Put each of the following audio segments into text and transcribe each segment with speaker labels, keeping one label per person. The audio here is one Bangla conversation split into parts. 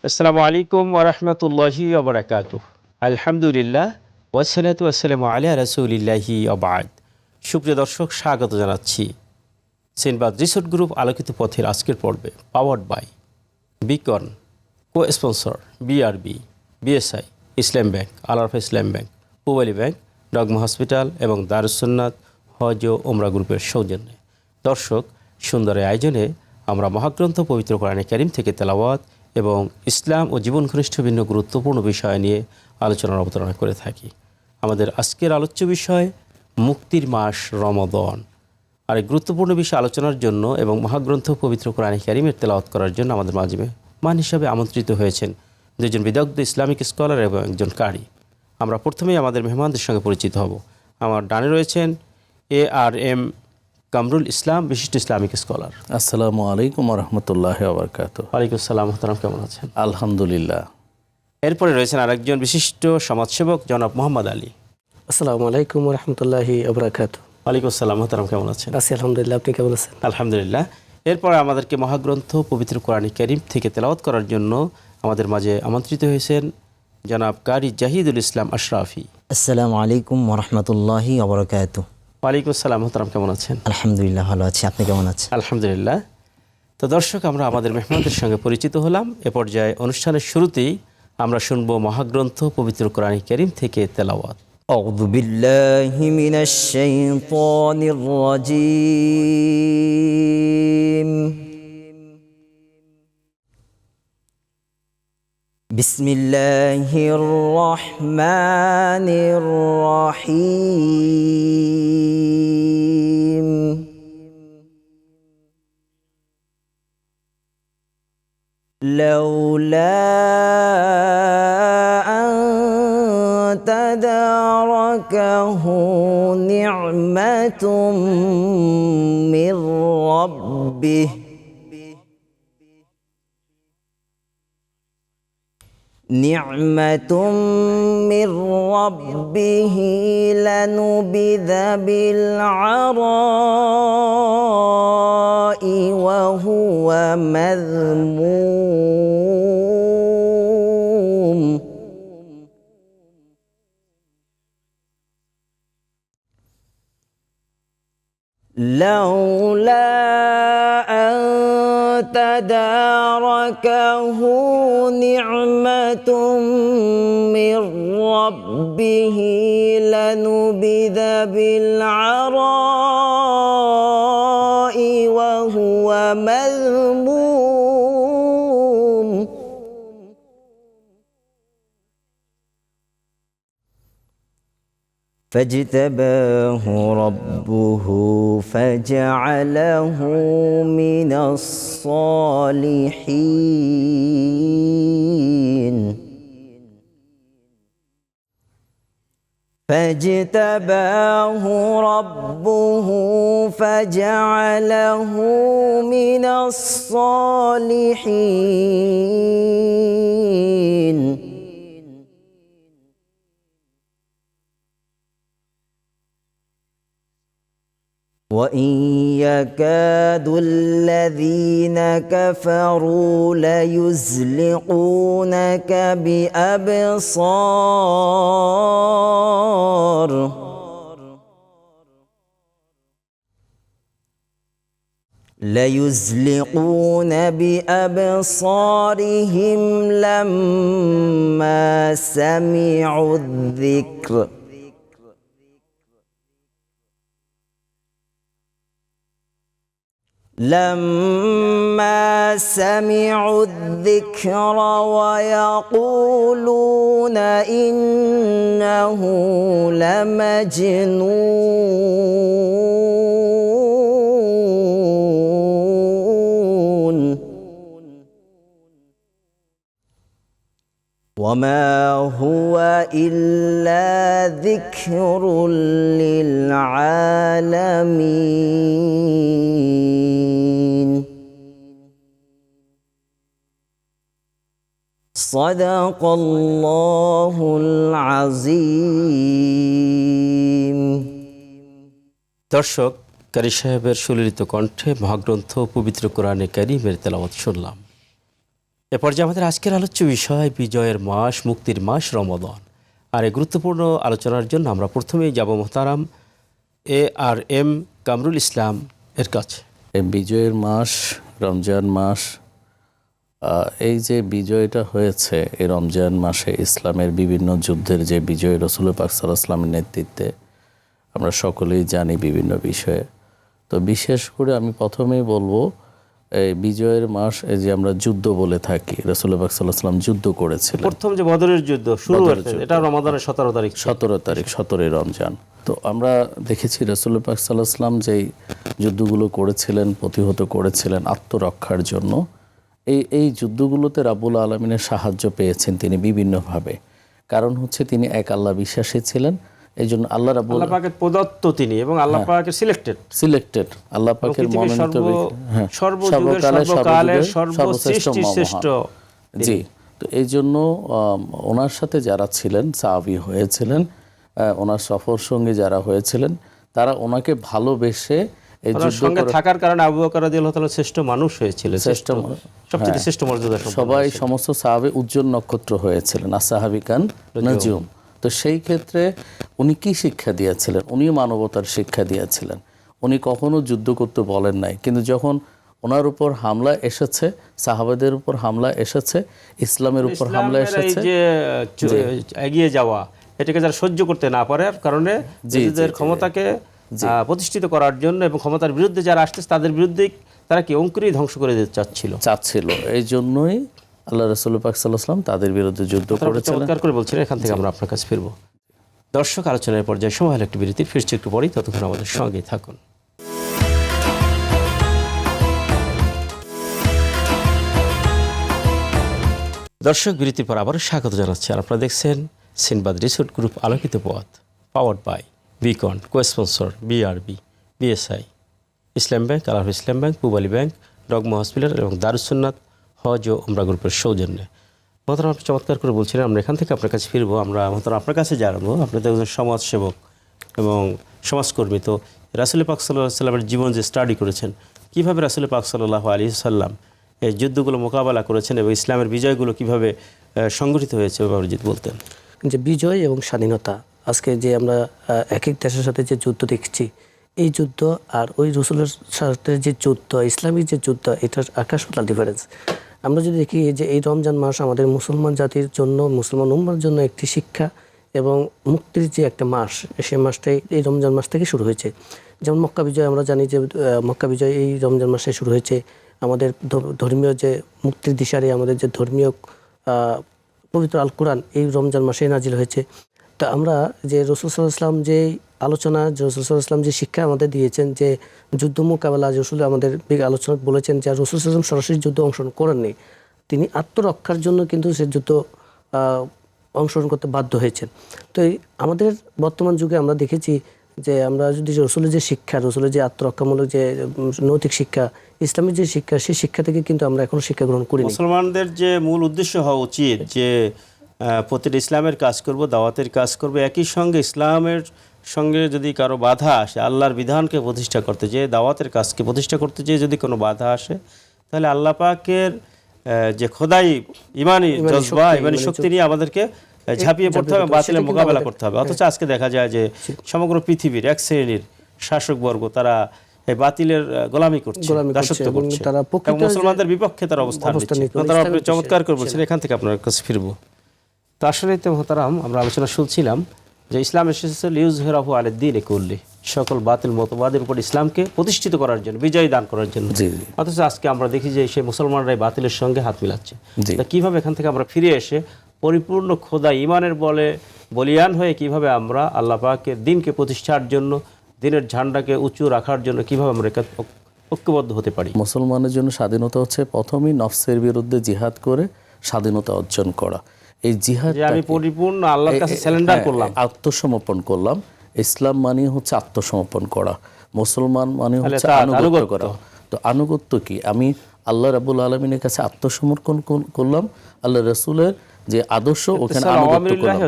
Speaker 1: আসসালামু আলাইকুম ওরহমতুল্লাহি ওবরাকাতুহ। আলহামদুলিল্লাহ ওয়াসসালাতু ওয়াসসালামু আলা রাসূলিল্লাহি ওয়া বা'দ। সুপ্রিয় দর্শক, স্বাগত জানাচ্ছি সিনবাদ রিসোর্ট গ্রুপ আলোকিত পথের আজকের পর্বে, powered by Beacon, co sponsor BRB, BSI, Islam bank, Al Arafah Islam bank, Pubali bank, ডগমা হসপিটাল এবং দারুস সুন্নাত হজ ও উমরা গ্রুপের সৌজন্যে। দর্শক, সুন্দর এই আয়োজনে আমরা মহাগ্রন্থ পবিত্র কোরআনে কারীম থেকে তেলাওয়াত এবং ইসলাম ও জীবন ঘনিষ্ঠ ভিন্ন গুরুত্বপূর্ণ বিষয় নিয়ে আলোচনার অবতারণা করে থাকি। আমাদের আজকের আলোচ্য বিষয় মুক্তির মাস রমাদান। আর এই গুরুত্বপূর্ণ বিষয় আলোচনার জন্য এবং মহাগ্রন্থ পবিত্র কোরআনে কারীমের তেলাওয়াত করার জন্য আমাদের মাঝে মান হিসাবে আমন্ত্রিত হয়েছেন দুজন বিদগ্ধ ইসলামিক স্কলার এবং একজন কারি। আমরা প্রথমেই আমাদের মেহমানদের সঙ্গে পরিচিত হব। আমার ডানে রয়েছেন ARM কামরুল ইসলাম, বিশিষ্ট ইসলামিক স্কলার।
Speaker 2: আসসালামু আলাইকুম রহমতুল্লাহ বারকাতুহু।
Speaker 1: ওয়ালাইকুম আসসালাম, মোহতারাম, কেমন আছেন?
Speaker 2: আলহামদুলিল্লাহ।
Speaker 1: এরপরে রয়েছেন আরেকজন বিশিষ্ট সমাজসেবক জনাব মোহাম্মদ আলী।
Speaker 3: আসসালামু আলাইকুম রহমতুল্লাহি আবরাকাতুহু।
Speaker 1: ওয়ালাইকুম আসসালাম, মোহতারাম, কেমন আছেন?
Speaker 3: আছি আলহামদুলিল্লাহ, আপনি কেমন আছেন?
Speaker 1: আলহামদুলিল্লাহ। এরপরে আমাদেরকে মহাগ্রন্থ পবিত্র কোরআন কারীম থেকে তেলাওয়াত করার জন্য আমাদের মাঝে আমন্ত্রিত হয়েছেন জনাব কারি জাহিদুল ইসলাম আশরাফি।
Speaker 4: আসসালামু আলাইকুম ওরহমতুল্লাহি ওবরাকাতুহু।
Speaker 1: ওয়ালাইকুম আসসালাম, মোহতারাম, কেমন আছেন?
Speaker 4: আলহামদুলিল্লাহ, ভালো আছি, আপনি কেমন আছেন?
Speaker 1: আলহামদুলিল্লাহ। তো দর্শক, আমরা আমাদের মেহমানদের সঙ্গে পরিচিত হলাম। এ পর্যায়ে অনুষ্ঠানের শুরুতেই আমরা শুনব মহাগ্রন্থ পবিত্র কোরআন কারীম থেকে তেলাওয়াত।
Speaker 4: আউযু বিল্লাহি মিনাশ শাইতানির রাজীম। বিসমিল্লাহির রহমানির রহিম। لولا أن تداركه نعمة من ربه لنبذ بالعراء وهو مذموم. لولا أن تداركه نعمة من ربه لنبذ بالعراء وهو مذموم. فاجتباه ربه فجعله من الصالحين. فاجتباه ربه فجعله من الصالحين. وإن يكاد الذين كفروا ليزلقونك بأبصارهم لما سمعوا الذكر ويقولون إنه لمجنون وما هو إلا ذكر للعالمين. صدق الله العظيم.
Speaker 1: দর্শক, কারি সাহেবের সুললিত কণ্ঠে মহাগ্রন্থ পবিত্র কোরআনে কারীমের তেলাওয়াত শুনলাম। এ পর্যায়ে আমাদের আজকের আলোচ্য বিষয় বিজয়ের মাস, মুক্তির মাস রমাদান। আর এই গুরুত্বপূর্ণ আলোচনার জন্য আমরা প্রথমেই যাব মোহতারাম ARM কামরুল ইসলাম এর কাছে।
Speaker 2: এই বিজয়ের মাস, রমজান মাস, এই যে বিজয়টা হয়েছে এই রমজান মাসে, ইসলামের বিভিন্ন যুদ্ধের যে বিজয় রসুল পাক সাল্লাল্লাহু আলাইহি ওয়াসাল্লামের নেতৃত্বে, আমরা সকলেই জানি বিভিন্ন বিষয়ে। তো বিশেষ করে আমি প্রথমেই বলবো এই বিজয়ের মাস, এই যে আমরা যুদ্ধ বলে থাকি, রসুল পাক সাল্লাল্লাহু আলাইহি ওয়াসাল্লাম যুদ্ধ করেছিলেন।
Speaker 1: প্রথম যে বদরের যুদ্ধ শুরু হয়েছে এটা রমাদানের 17 তারিখ,
Speaker 2: 17ই রমজান। তো আমরা দেখেছি রসুল পাক সাল্লাল্লাহু আলাইহি ওয়াসাল্লাম যেই যুদ্ধগুলো করেছিলেন, প্রতিহত করেছিলেন আত্মরক্ষার জন্য। এই যুদ্ধগুলোতে রাব্বুল আলামিনের সাহায্য পেয়েছেন তিনি বিভিন্নভাবে। কারণ হচ্ছে তিনি এক আল্লাহ বিশ্বাসী ছিলেন, এই জন্য আল্লাহ
Speaker 1: পাকের প্রদত্ত তিনি এবং আল্লাহ পাকের সিলেক্টেড
Speaker 2: আল্লাহ পাকের মনোনীত
Speaker 1: সর্বকালের সর্বশ্রেষ্ঠ।
Speaker 2: জি, তো এই জন্য ওনার সাথে যারা ছিলেন, সাহাবী হয়েছিলেন, ওনার সফর সঙ্গী যারা হয়েছিলেন, তারা ওনাকে ভালোবেসে এই
Speaker 1: যুদ্ধে থাকার কারণে আবু বকর রাদিয়াল্লাহু তাআলা শ্রেষ্ঠ মানুষ হয়েছিলেন, সবচেয়ে শ্রেষ্ঠ মর্যাদা।
Speaker 2: সবাই সমস্ত সাহাবী উজ্জ্বল নক্ষত্র হয়েছিলেন, আসহাবিকান নজুম। তো সেই ক্ষেত্রে উনি কি শিক্ষা দিয়েছিলেন? উনি মানবতার শিক্ষা দিয়েছিলেন। উনি কখনো যুদ্ধ করতে বলেন নাই, কিন্তু যখন ওনার উপর হামলা এসেছে, সাহাবাদের উপর হামলা এসেছে, ইসলামের উপর হামলা এসেছে,
Speaker 1: যে এগিয়ে যাওয়া, এটাকে যারা সহ্য করতে না পারার কারণে নিজেদের ক্ষমতাকে প্রতিষ্ঠিত করার জন্য এবং ক্ষমতার বিরুদ্ধে যারা আসতেছে তাদের বিরুদ্ধে তারা কি অঙ্কুরেই ধ্বংস করে দিতে চাচ্ছিল।
Speaker 2: এই জন্যই আল্লাহ রাসূল পাক সাল্লাল্লাহু আলাইহি ওয়াসাল্লাম তাদের বিরুদ্ধে যুদ্ধ করেছিলেন।
Speaker 1: চমৎকার করে বলছিলেন। এখান থেকে আমরা আপনার কাছে ফিরবো। দর্শক, আলোচনার পর্যায়ে সময় হলো একটি বিরতির, ফিরছি একটু পরেই, ততক্ষণ আমাদের সঙ্গেই থাকুন। দর্শক, বিরতির পর আবারও স্বাগত জানাচ্ছি। আর আপনারা দেখছেন সিনবাদ রিসোর্ট গ্রুপ আলোকিত পথ, powered by Beacon, cosponsor BRB, BSI, Islam bank, Al Islam bank, Pubali bank, ডগমা হসপিটাল এবং দারুস সুন্নাত হজ ও উমরা গ্রুপের সৌজন্যে। মোহতারাম, আপনি চমৎকার করে বলছিলেন। আমরা এখান থেকে আপনার কাছে ফিরবো। আমরা মোহতারাম আপনার কাছে জানবো, আপনি তো একজন সমাজসেবক এবং সমাজকর্মী। তো রাসূল পাক সাল্লাল্লাহু আলাইহি ওয়াসাল্লামের জীবন যে স্টাডি করেছেন, কীভাবে রাসূল পাক সাল্লাল্লাহু আলাইহি ওয়াসাল্লাম এই যুদ্ধগুলো মোকাবেলা করেছেন এবং ইসলামের বিজয়গুলো কীভাবে সংগঠিত হয়েছে, ব্যাপারে যদি বলতেন।
Speaker 3: যে বিজয় এবং স্বাধীনতা, আজকে যে আমরা এক এক দেশের সাথে যে যুদ্ধ দেখছি, এই যুদ্ধ আর ওই রসুলের সাথে যে যুদ্ধ, ইসলামিক যে যুদ্ধ, এটার আকাশ পাতাল ডিফারেন্স। আমরা যদি দেখি যে এই রমজান মাস আমাদের মুসলমান জাতির জন্য, মুসলমান উম্মার জন্য একটি শিক্ষা এবং মুক্তির যে একটা মাস, সেই মাসটাই এই রমজান মাস থেকে শুরু হয়েছে। যেমন মক্কা বিজয়, আমরা জানি যে মক্কা বিজয় এই রমজান মাসে শুরু হয়েছে। আমাদের ধর্মীয় যে মুক্তির দিশারি, আমাদের যে ধর্মীয় পবিত্র আল কোরআন এই রমজান মাসে নাজিল হয়েছে। তা আমরা যে রাসূল সাল্লাল্লাহু আলাইহি ওয়াসাল্লাম যে আলোচনা, যে রাসূল সাল্লাল্লাহু আলাইহি ওয়াসাল্লাম যে শিক্ষা আমাদের দিয়েছেন, যে যুদ্ধ মোকাবেলা, রসুল আমাদের আলোচনা বলেছেন যে রাসূল সাল্লাল্লাহু আলাইহি ওয়াসাল্লাম সরাসরি যুদ্ধ অংশগ্রহণ করেননি, তিনি আত্মরক্ষার জন্য কিন্তু সে যুদ্ধ অংশগ্রহণ করতে বাধ্য হয়েছেন। তো আমাদের বর্তমান যুগে আমরা দেখেছি যে আমরা যদি রসুলের যে শিক্ষা, রসুলের যে আত্মরক্ষামূলক যে নৈতিক শিক্ষা, ইসলামের যে শিক্ষা, সেই শিক্ষা থেকে কিন্তু আমরা এখনো শিক্ষা গ্রহণ করিনি।
Speaker 1: মুসলমানদের যে মূল উদ্দেশ্য হওয়া উচিত যে প্রতিটা ইসলামের কাজ করব, দাওয়াতের কাজ করব, একই সঙ্গে ইসলামের সঙ্গে যদি কারো বাধা আসে, আল্লাহর বিধানকে প্রতিষ্ঠা করতে যে, দাওয়াতের কাজকে প্রতিষ্ঠা করতে যে যদি কোনো বাধা আসে, তাহলে আল্লাহ পাকের যে খোদাই ইমানি জজবা, ইমানি শক্তি নিয়ে আমাদেরকে ঝাঁপিয়ে পড়তে হবে, বাতিলের মোকাবেলা করতে হবে। অথচ আজকে দেখা যায় যে সমগ্র পৃথিবীর এক শ্রেণীর শাসকবর্গ তারা এই বাতিলের গোলামি করছে, দাসত্ব করছে, এবং মুসলমানদের বিপক্ষে তারা অবস্থান নিচ্ছে। তারা আপনি চমৎকার করে বলছেন। এখান থেকে আপনার কাছে ফিরবো। তো আসলে তো মোহতারাম, আমরা আলোচনা শুনছিলাম যে ইসলাম এসেছে লিউযহিরাহু আলাদ-দীনি কুল্লি, সকল বাতিল মতবাদের উপর ইসলামকে প্রতিষ্ঠিত করার জন্য, বিজয় দান করার জন্য। অথচ আজকে আমরা দেখি যে সেই মুসলমানরাই বাতিলের সঙ্গে হাত মিলাচ্ছে। তা কীভাবে এখান থেকে আমরা ফিরে এসে পরিপূর্ণ খোদা ইমানের বলে বলিয়ান হয়ে কিভাবে আমরা আল্লাহ পাকের দ্বীনকে প্রতিষ্ঠার জন্য, দ্বীনের ঝান্ডাকে উঁচু রাখার জন্য কিভাবে আমরা ঐক্যবদ্ধ হতে পারি?
Speaker 2: মুসলমানের জন্য স্বাধীনতা হচ্ছে প্রথমেই নফসের বিরুদ্ধে জিহাদ করে স্বাধীনতা অর্জন করা। এই জিহাদ
Speaker 1: আমি পরিপূর্ণ আল্লাহর কাছে সারেন্ডার করলাম,
Speaker 2: আত্মসমর্পণ করলাম। ইসলাম মানে হচ্ছে আত্মসমর্পণ করা, মুসলমান মানে হচ্ছে আনুগত্য করা। তো আনুগত্য কি? আমি আল্লাহ রাব্বুল আলামিনের কাছে আত্মসমর্পণ করলাম, আল্লাহ রাসূলের যে আদর্শ ওখানে আনুগত্য করলাম,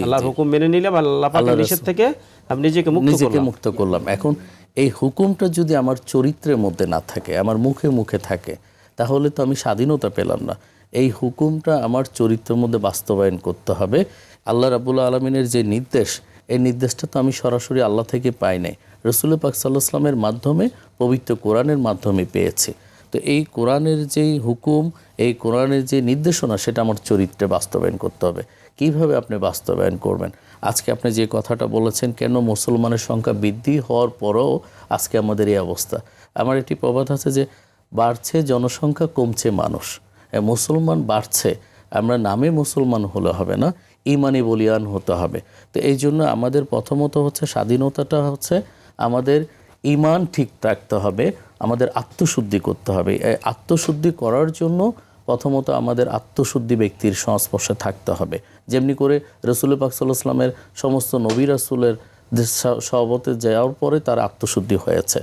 Speaker 1: আল্লাহর হুকুম মেনে নিলাম, আল্লাহ পাকের নিষেধ থেকে আমি নিজেকে
Speaker 2: মুক্ত করলাম। এখন এই হুকুমটা যদি আমার চরিত্রের মধ্যে না থাকে, আমার মুখে মুখে থাকে, তাহলে তো আমি স্বাধীনতা পেলাম না। এই হুকুমটা আমার চরিত্রের মধ্যে বাস্তবায়ন করতে হবে। আল্লাহ রাব্বুল আলামিনের যে নির্দেশ, এই নির্দেশটা তো আমি সরাসরি আল্লাহ থেকে পাই নাই, রাসূল পাক সাল্লাল্লাহু আলাইহি ওয়াসাল্লামের মাধ্যমে, পবিত্র কোরআনের মাধ্যমে পেয়েছি। তো এই কোরআনের যেই হুকুম, এই কোরআনের যে নির্দেশনা, সেটা আমার চরিত্রে বাস্তবায়ন করতে হবে। কিভাবে আপনি বাস্তবায়ন করবেন? আজকে আপনি যে কথাটা বলেছেন, কেন মুসলমানের সংখ্যা বৃদ্ধি হওয়ার পরেও আজকে আমাদের এই অবস্থা। আমার একটি প্রবাদ আছে যে, বাড়ছে জনসংখ্যা, কমছে মানুষ। মুসলমান বাড়ছে, আমরা নামে মুসলমান হলে হবে না, ইমানি বলিয়ান হতে হবে। তো এই জন্য আমাদের প্রথমত হচ্ছে স্বাধীনতাটা হচ্ছে আমাদের ইমান ঠিক রাখতে হবে, আমাদের আত্মশুদ্ধি করতে হবে। এই আত্মশুদ্ধি করার জন্য প্রথমত আমাদের আত্মশুদ্ধি ব্যক্তির সংস্পর্শে থাকতে হবে। যেমনি করে রাসূল পাক সাল্লাল্লাহু আলাইহি ওয়াসাল্লামের সমস্ত নবী রাসূলের সহবতে যাওয়ার পরে তার আত্মশুদ্ধি হয়েছে।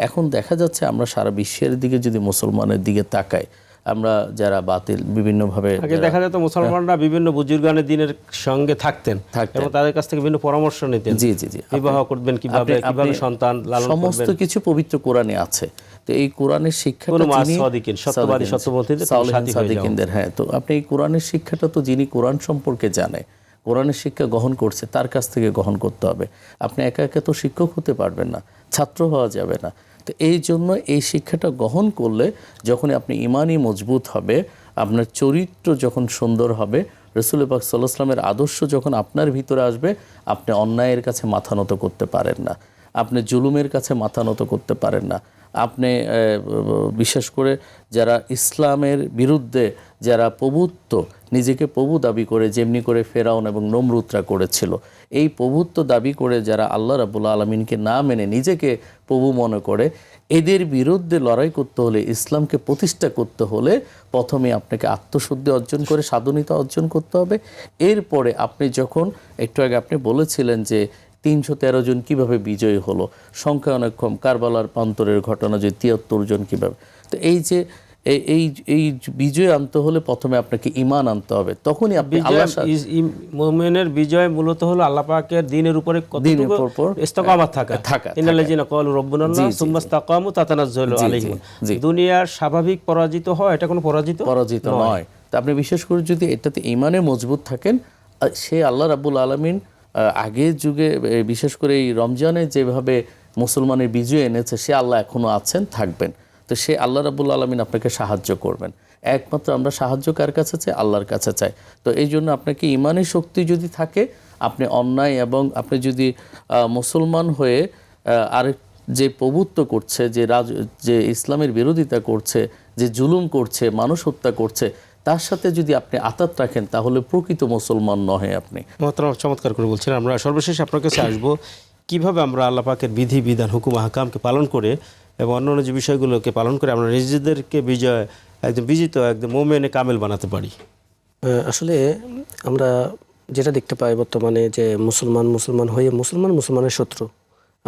Speaker 2: এখন দেখা যাচ্ছে আমরা সারা বিশ্বের দিকে যদি মুসলমানের দিকে তাকাই, আমরা যারা বাতিল বিভিন্নভাবে,
Speaker 1: আগে দেখা যেত মুসলমানরা বিভিন্ন বুজুর্গানের দিনের সঙ্গে থাকতেন এবং তাদের কাছ থেকে বিভিন্ন পরামর্শ নিতেন।
Speaker 2: জি জি জি,
Speaker 1: বিবাহ করবেন কিভাবে, কিভাবে সন্তান লালন করবেন,
Speaker 2: সমস্ত কিছু পবিত্র কোরআনে আছে। তো এই কোরআনের শিক্ষাটা
Speaker 1: সত্যবাদী সত্যবতীদের
Speaker 2: সাদিকিনদের, হ্যাঁ, তো আপনি এই কোরআনের শিক্ষাটা তো যিনি কোরআন সম্পর্কে জানে, কোরআনের শিক্ষা গ্রহণ করছে, তার কাছ থেকে গ্রহণ করতে হবে। আপনি একা একা তো শিক্ষক হতে পারবেন না, ছাত্র হওয়া যাবে না। তো এই জন্য এই শিক্ষাটা গ্রহণ করলে যখনই আপনি ইমানই মজবুত হবে, আপনার চরিত্র যখন সুন্দর হবে, রাসূল পাক সাল্লাল্লাহু আলাইহি ওয়াসাল্লামের আদর্শ যখন আপনার ভিতরে আসবে, আপনি অন্যায়ের কাছে মাথা নত করতে পারেন না, আপনি জুলুমের কাছে মাথা নত করতে পারেন না। আপনি বিশেষ করে যারা ইসলামের বিরুদ্ধে, যারা প্রভুত্ব, নিজেকে প্রভু দাবি করে, যেমনি করে ফেরাউন এবং নমরুদরা করেছিল, এই প্রভুত্ব দাবি করে যারা আল্লাহ রাব্বুল আলামিনকে না মেনে নিজেকে প্রভু মনে করে, এদের বিরুদ্ধে লড়াই করতে হলে, ইসলামকে প্রতিষ্ঠা করতে হলে প্রথমে আপনাকে আত্মশুদ্ধি অর্জন করে স্বাধীনতা অর্জন করতে হবে। এরপরে আপনি যখন একটু আগে আপনি বলেছিলেন যে 313 জন কিভাবে বিজয়ী হলো, সংখ্যা অনেক কম, কারবালার প্রান্তরের ঘটনা যে 73 জন কিভাবে, তো এই যে এই বিজয় আনতে হলে প্রথমে আপনাকে ঈমান আনতে হবে, তখনই আপনি
Speaker 1: মুমিনের বিজয় মূলত হলো আল্লাহ পাকের দ্বীনের উপরে ইস্তেকামাত থাকা। ইন্নাল্লাযিনা ক্বালু রাব্বুনাল্লাহ সুম্মা ইসতাকামু তাতানাজ্জালু আলাইহিম। দুনিয়ার স্বাভাবিক পরাজিত হয়, এটা কোনো পরাজিত
Speaker 2: নয়। তা আপনি বিশেষ করে যদি এটাতে ঈমানে মজবুত থাকেন, সে আল্লাহ রাব্বুল আলামিন আগের যুগে বিশেষ করে এই রমজানে যেভাবে মুসলমানের বিজয় এনেছে, সে আল্লাহ এখনও আছেন, থাকবেন। তো সে আল্লাহ রাব্বুল আলামিন আপনাকে সাহায্য করবেন। একমাত্র আমরা সাহায্য কার কাছে চাই? আল্লাহর কাছে চাই। তো এই জন্য আপনাকে ইমানি শক্তি যদি থাকে, আপনি অন্যায় এবং আপনি যদি মুসলমান হয়ে আরেক যে প্রভুত্ব করছে, যে ইসলামের বিরোধিতা করছে, যে জুলুম করছে, মানুষ হত্যা করছে, তার সাথে যদি আপনি আতাত রাখেন, তাহলে প্রকৃত মুসলমান নহে আপনি।
Speaker 1: চমৎকার করে বলছেন। আমরা সর্বশেষ আপনার কাছে আসবো, কিভাবে আমরা আল্লাহ পাকের বিধি বিধান, হুকুম আহকামকে পালন করে এবং অন্যান্য যে বিষয়গুলোকে পালন করে আমরা নিজেদেরকে একদম বিজিত, একদম মোমেনে কামেল বানাতে পারি।
Speaker 3: আসলে আমরা যেটা দেখতে পাই বর্তমানে, যে মুসলমান হয়ে মুসলমানের শত্রু,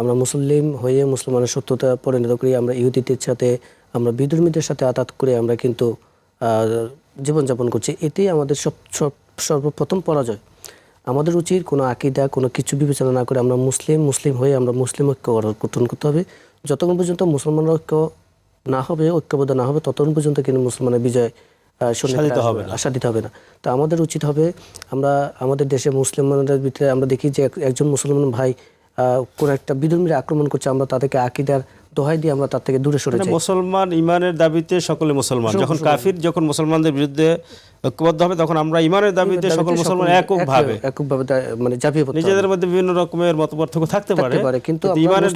Speaker 3: আমরা মুসলিম হয়ে মুসলমানের শত্রুতা পরিণত করি। আমরা ইহুদিদের সাথে, আমরা বিধর্মীদের সাথে আতাত করে আমরা কিন্তু জীবনযাপন করছি। এটাই আমাদের সর্বপ্রথম পরাজয়। আমাদের উচিত কোনো আকীদা, কোনো কিছু বিবেচনা না করে আমরা মুসলিম হয়ে আমরা মুসলিম ঐক্য গঠন করতে হবে। যতক্ষণ পর্যন্ত মুসলমানরা ঐক্যবদ্ধ না হবে, ততক্ষণ পর্যন্ত কিন্তু মুসলমানের বিজয় আশাদিত হবে না। তো আমাদের উচিত হবে, আমরা আমাদের দেশে মুসলমানদের ভিতরে আমরা দেখি যে একজন মুসলমান ভাই কোন একটা বিধর্মীর আক্রমণ করছে, আমরা তাদেরকে আকীদার দোহাই দিয়ে আমরা তার থেকে দূরে সরে যাই।
Speaker 1: মুসলমান ইমানের দাবিতে সকলে মুসলমান, যখন কাফির যখন মুসলমানদের বিরুদ্ধে ঐক্যবদ্ধ হবে, তখন আমরা ইমানের দাবিতে সকল মুসলমান এককভাবে
Speaker 3: মানে ঝাঁপিয়ে পড়তে হবে।
Speaker 1: নিজেদের মধ্যে বিভিন্ন রকমের মতপার্থক্য থাকতে পারে, কিন্তু ইমানের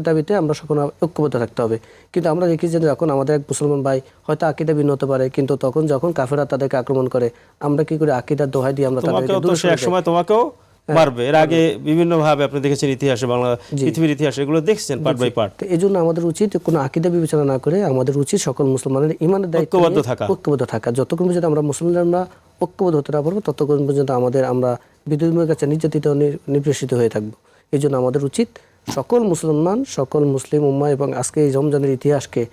Speaker 1: দাবিতে
Speaker 3: আমরা সকল ঐক্যবদ্ধ থাকতে হবে। কিন্তু আমরা দেখি যে যখন আমাদের এক মুসলমান ভাই হয়তো আকীদা ভিন্ন হতে পারে, কিন্তু তখন যখন কাফেররা তাদেরকে আক্রমণ করে, আমরা কি করে আকীদার দোহাই দিয়ে আমরা তাদেরকে দূরে সরে যাই।
Speaker 1: একসময় তোমাকেও মারবে, এর আগে বিভিন্ন ভাবে আপনি দেখেছেন ইতিহাসে, বাংলা পৃথিবীর ইতিহাসে এগুলো দেখছেন পার্ট বাই পার্ট।
Speaker 3: এই জন্য আমাদের উচিত কোনো আকীদা বিবেচনা না করে আমাদের উচিত সকল মুসলমানের ইমানের দায়িত্ব ঐক্যবদ্ধ থাকা। যতক্ষণ পর্যন্ত আমরা মুসলমানরা ঐক্যবদ্ধ হতে না পারবো, ততক্ষণ পর্যন্ত আমরা বিধর্মীর কাছে নির্যাতিত নির্যাসিত হয়ে থাকবো। এই জন্য আমাদের উচিত সকল মুসলমান, সকল মুসলিম উম্মাহ এবং আজকে এই রমজানের ইতিহাসকে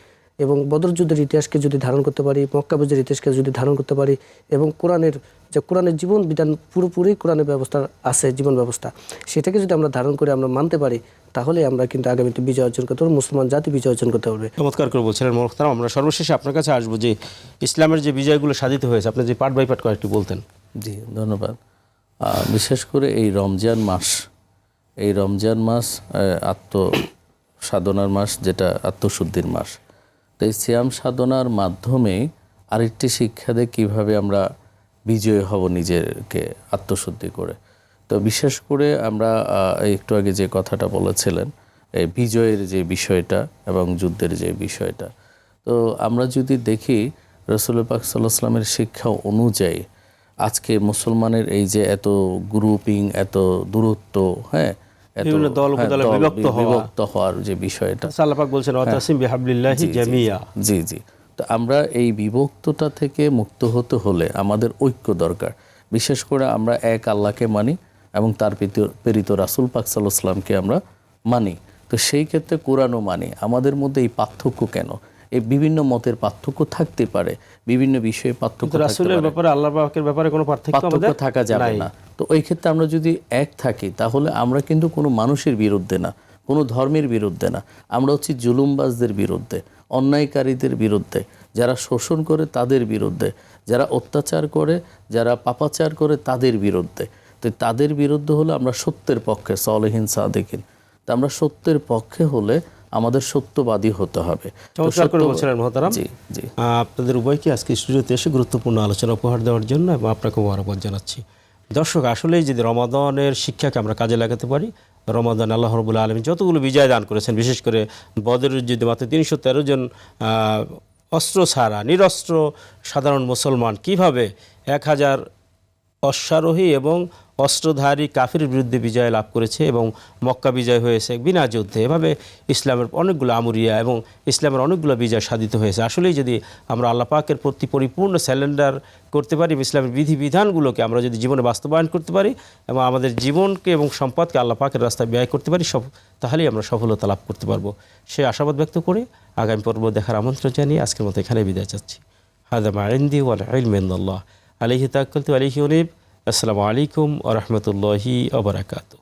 Speaker 3: এবং বদর যুদ্ধের ইতিহাসকে যদি ধারণ করতে পারি, মক্কা বিজয়ের ইতিহাসকে যদি ধারণ করতে পারি, এবং কোরআনের জীবন বিধান পুরোপুরি কোরআনের ব্যবস্থা আছে, জীবন ব্যবস্থা, সেটাকে যদি আমরা ধারণ করে আমরা মানতে পারি, তাহলে আমরা কিন্তু আগামীতে বিজয় অর্জন করতে পারবো, মুসলমান জাতি বিজয় অর্জন করতে পারবে।
Speaker 1: চমৎকার করে বলছিলেন মোহতারাম। আমরা সর্বশেষে আপনার কাছে আসবো যে ইসলামের যে বিজয়গুলো সাধিত হয়েছে আপনি যে পার্ট বাই পার্ট কয়েকটি বলতেন।
Speaker 2: জি, ধন্যবাদ। বিশেষ করে এই রমজান মাস আত্মসাধনার মাস, যেটা আত্মশুদ্ধির মাস। তো এই সিয়াম সাধনার মাধ্যমে আরেকটি শিক্ষা দেয় কীভাবে আমরা বিজয়ী হব নিজেকে আত্মশুদ্ধি করে। তো বিশেষ করে আমরা একটু আগে যে কথাটা বলেছিলেন এই বিজয়ের যে বিষয়টা এবং যুদ্ধের যে বিষয়টা, তো আমরা যদি দেখি রাসূলুল্লাহ পাক সাল্লাল্লাহু আলাইহি ওয়াসাল্লামের শিক্ষা অনুযায়ী আজকে মুসলমানের এই যে এত গ্রুপিং, এত দূরত্ব, হ্যাঁ, এত
Speaker 1: বিভিন্ন দল উপদলে
Speaker 2: বিভক্ত হওয়ার যে বিষয়টা,
Speaker 1: আল্লাহ পাক বলছেন ওয়াতাসিম বিহাবলিল্লাহি জামিয়া।
Speaker 2: জি জি। তো আমরা এই বিভক্ততা থেকে মুক্ত হতে হলে আমাদের ঐক্য দরকার। বিশেষ করে আমরা এক আল্লাহকে মানি এবং তার প্রেরিত রাসূল পাক সাল্লাল্লাহু আলাইহি ওয়াসাল্লামকে আমরা মানি। তো সেই ক্ষেত্রে কোরআনও মানি। আমাদের মধ্যে এই পার্থক্য কেন? এই বিভিন্ন মতের পার্থক্য থাকতে পারে, বিভিন্ন বিষয়ে পার্থক্য থাকতে
Speaker 1: রাসূলের
Speaker 2: পারে,
Speaker 1: ব্যাপারে আল্লাহ পাকের ব্যাপারে কোনো পার্থক্য আমাদের
Speaker 2: থাকা যাবে না। তো ওই ক্ষেত্রে আমরা যদি এক থাকি তাহলে আমরা কিন্তু কোনো মানুষের বিরুদ্ধে না, কোনো ধর্মের বিরুদ্ধে না, আমরা হচ্ছি জুলুমবাজদের বিরুদ্ধে, অন্যায়কারীদের বিরুদ্ধে, যারা শোষণ করে তাদের বিরুদ্ধে, যারা অত্যাচার করে, যারা পাপাচার করে তাদের বিরুদ্ধে। তো তাদের বিরুদ্ধে হলে আমরা সত্যের পক্ষে, সলেহিন সাদেকিন। তা আমরা সত্যের পক্ষে হলে আমাদের সত্যবাদী হতে হবে।
Speaker 1: চমৎকার করে বলছিলেন মোহতারাম।
Speaker 2: জি জি।
Speaker 1: আপনাদের উভয়কে আজকে স্টুডিওতে এসে গুরুত্বপূর্ণ আলোচনা উপহার দেওয়ার জন্য এবং আপনাকে মোবারকবাদ জানাচ্ছি। দর্শক, আসলেই যদি রমাদানের শিক্ষাকে আমরা কাজে লাগাতে পারি, রমাদান আল্লাহ রাব্বুল আলামিন যতগুলো বিজয় দান করেছেন, বিশেষ করে বদরের যুদ্ধে মাত্র 313 জন অস্ত্র ছাড়া নিরস্ত্র সাধারণ মুসলমান কিভাবে 1000 অশ্বারোহী এবং অস্ত্রধারী কাফির বিরুদ্ধে বিজয় লাভ করেছে এবং মক্কা বিজয় হয়েছে বিনা যুদ্ধে। এভাবে ইসলামের অনেকগুলো আমুরিয়া এবং ইসলামের অনেকগুলো বিজয় সাধিত হয়েছে। আসলেই যদি আমরা আল্লাহ পাকের প্রতি পরিপূর্ণ স্যালেন্ডার করতে পারি, ইসলামের বিধিবিধানগুলোকে আমরা যদি জীবনে বাস্তবায়ন করতে পারি এবং আমাদের জীবনকে এবং সম্পদকে আল্লাহ পাকের রাস্তায় ব্যয় করতে পারি, তাহলেই আমরা সফলতা লাভ করতে পারবো। সে আশাবাদ ব্যক্ত করে আগামী পর্ব দেখার আমন্ত্রণ জানিয়ে আজকের মতো এখানে বিদায় চাচ্ছি। হাদা মা ইনদি ওয়াল ইলমু ইনদাল্লাহ আলাইহি তাওয়াক্কালতু আলাইহি উনীব। আসসালামু আলাইকুম ওয়া রাহমাতুল্লাহি ওয়া বারাকাতুহু।